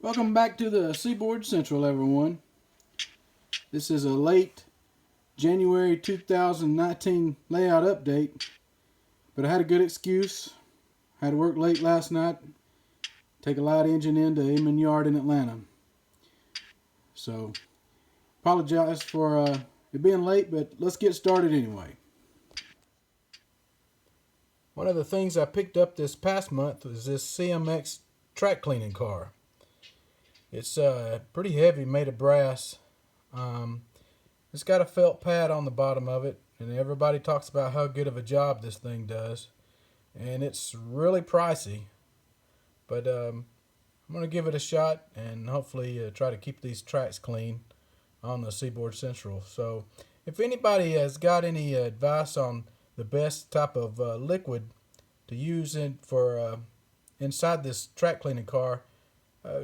Welcome back to the Seaboard Central, everyone. This is a late January 2019 layout update, but I had a good excuse. I had to work late last night, take a light engine into Inman Yard in Atlanta. So, apologize for it being late, but let's get started anyway. One of the things I picked up this past month was this CMX track cleaning car. It's pretty heavy, made of brass. It's got a felt pad on the bottom of it, and everybody talks about how good of a job this thing does. And it's really pricey, but I'm going to give it a shot and hopefully try to keep these tracks clean on the Seaboard Central. So if anybody has got any advice on the best type of liquid to use inside this track cleaning car,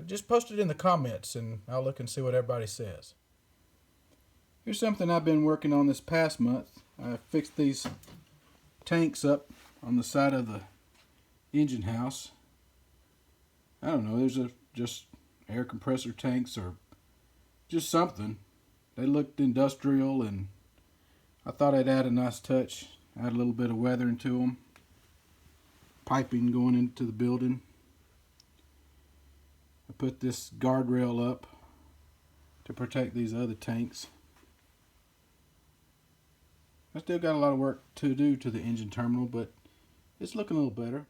just post it in the comments and I'll look and see what everybody says. Here's something I've been working on this past month. I fixed these tanks up on the side of the engine house. I don't know, there's just air compressor tanks or just something. They looked industrial and I thought I'd add a nice touch, add a little bit of weathering to them. Piping going into the building. I put this guardrail up to protect these other tanks. I still got a lot of work to do to the engine terminal, but it's looking a little better.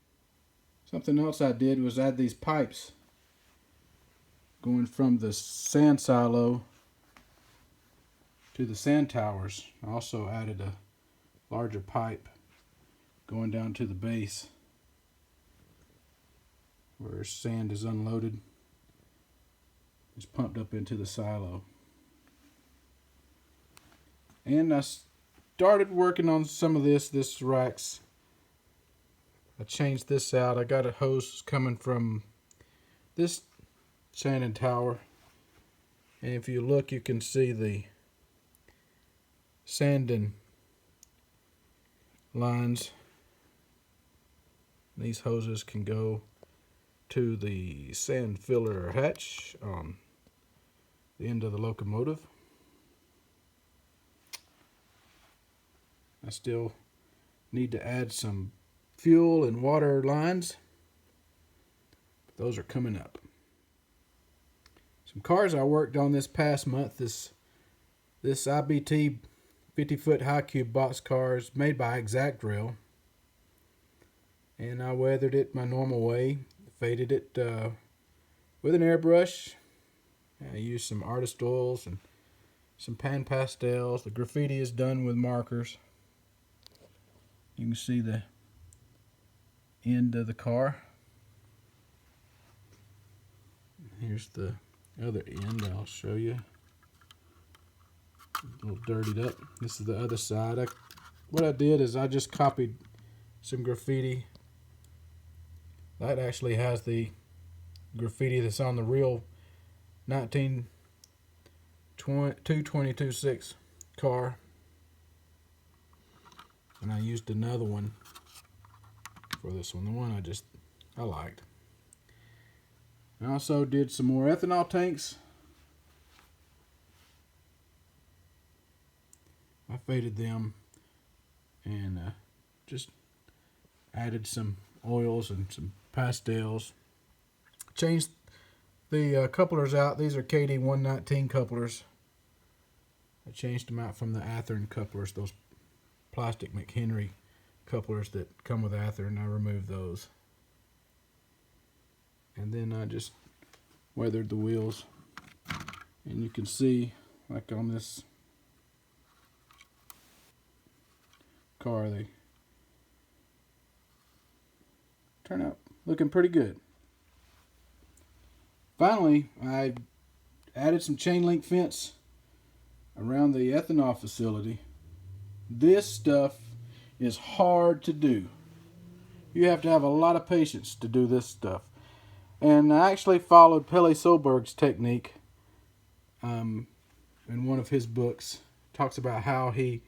Something else I did was add these pipes going from the sand silo to the sand towers. I also added a larger pipe going down to the base where sand is unloaded. It's pumped up into the silo. And I started working on some of this racks. I changed this out. I got a hose coming from this sanding tower. And if you look, you can see the sanding lines. These hoses can go to the sand filler hatch on the end of the locomotive. I still need to add some fuel and water lines. Those are coming up. Some cars I worked on this past month. This IBT 50-foot high cube box car is made by Exact Rail. And I weathered it my normal way. Faded it with an airbrush. I used some artist oils and some pan pastels. The graffiti is done with markers. You can see the end of the car. Here's the other end. I'll show you. A little dirtied up. This is the other side. What I did is I just copied some graffiti. That actually has the graffiti that's on the real 222.6 car. And I used another one for this one, the one I liked. I also did some more ethanol tanks. I faded them and just added some oils and some pastels. Changed the couplers out. These are KD 119 couplers. I changed them out from the Athearn couplers, those plastic McHenry couplers that come with Athearn. I removed those. And then I just weathered the wheels. And you can see, like on this car, they turn out looking pretty good. Finally, I added some chain link fence around the ethanol facility. This stuff is hard to do. You have to have a lot of patience to do this stuff. And I actually followed Pelle Solberg's technique in one of his books. Talks about how he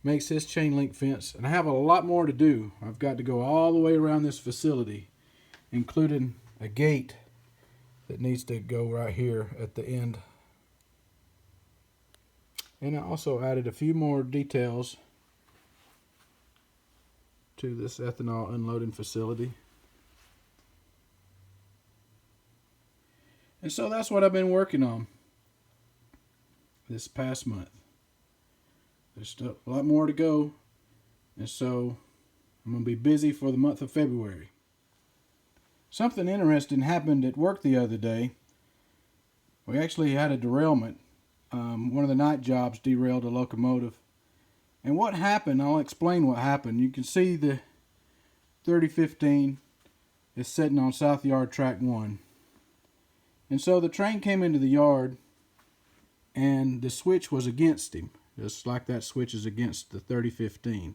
makes his chain link fence. And I have a lot more to do. I've got to go all the way around this facility, including a gate that needs to go right here at the end. And I also added a few more details to this ethanol unloading facility. And so that's what I've been working on this past month. There's still a lot more to go, and so I'm going to be busy for the month of February. Something interesting happened at work the other day. We actually had a derailment. One of the night jobs derailed a locomotive. And what happened, I'll explain what happened. You can see the 3015 is sitting on South Yard Track 1. And so the train came into the yard, and the switch was against him, just like that switch is against the 3015.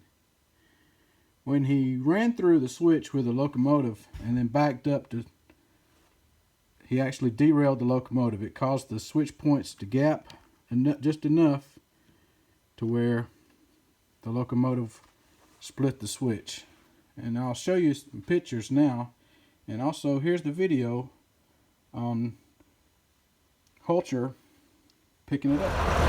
When he ran through the switch with the locomotive and then backed up he actually derailed the locomotive. It caused the switch points to gap just enough to where the locomotive split the switch. And I'll show you some pictures now, and also here's the video on Hulcher picking it up.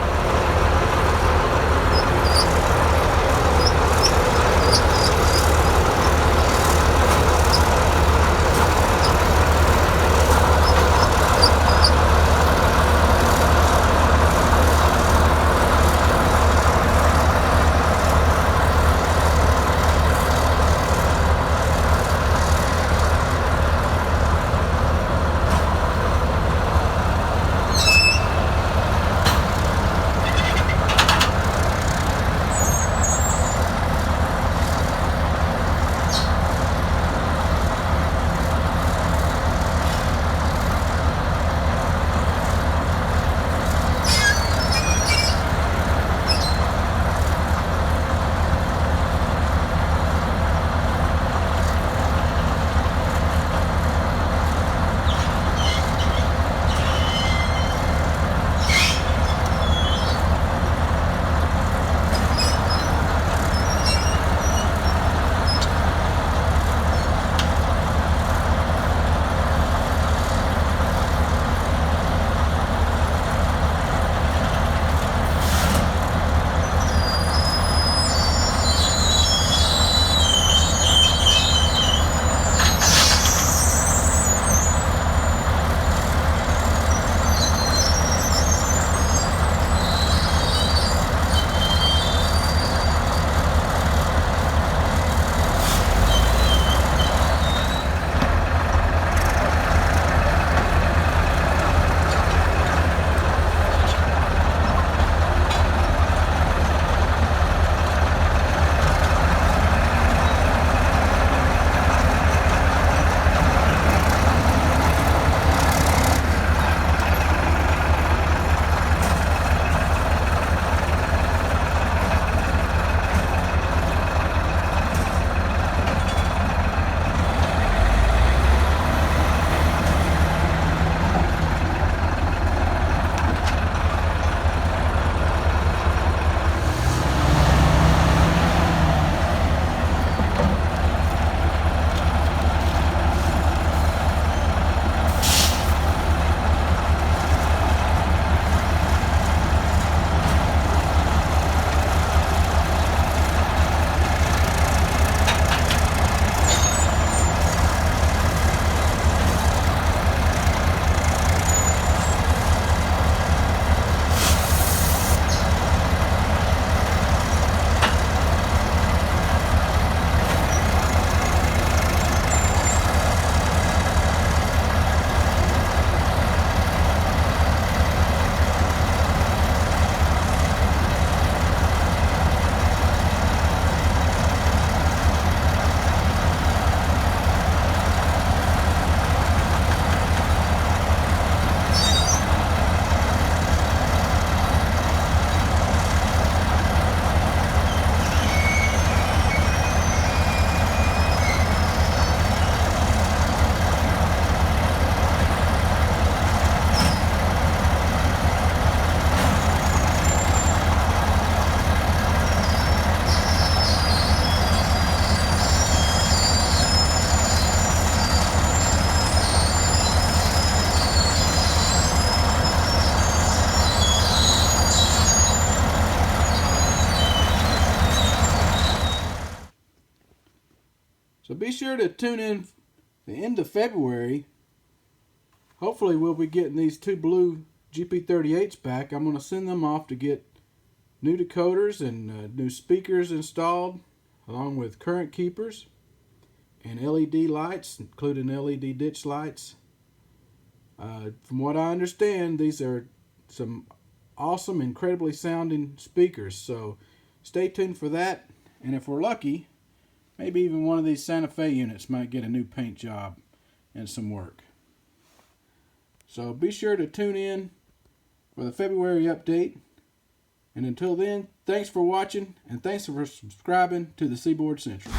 So be sure to tune in the end of February. Hopefully we'll be getting these two blue GP38s back. I'm going to send them off to get new decoders and new speakers installed, along with current keepers and LED lights, including LED ditch lights. From what I understand, these are some awesome, incredibly sounding speakers. So stay tuned for that. And if we're lucky, maybe even one of these Santa Fe units might get a new paint job and some work. So be sure to tune in for the February update. And until then, thanks for watching, and thanks for subscribing to the Seaboard Central.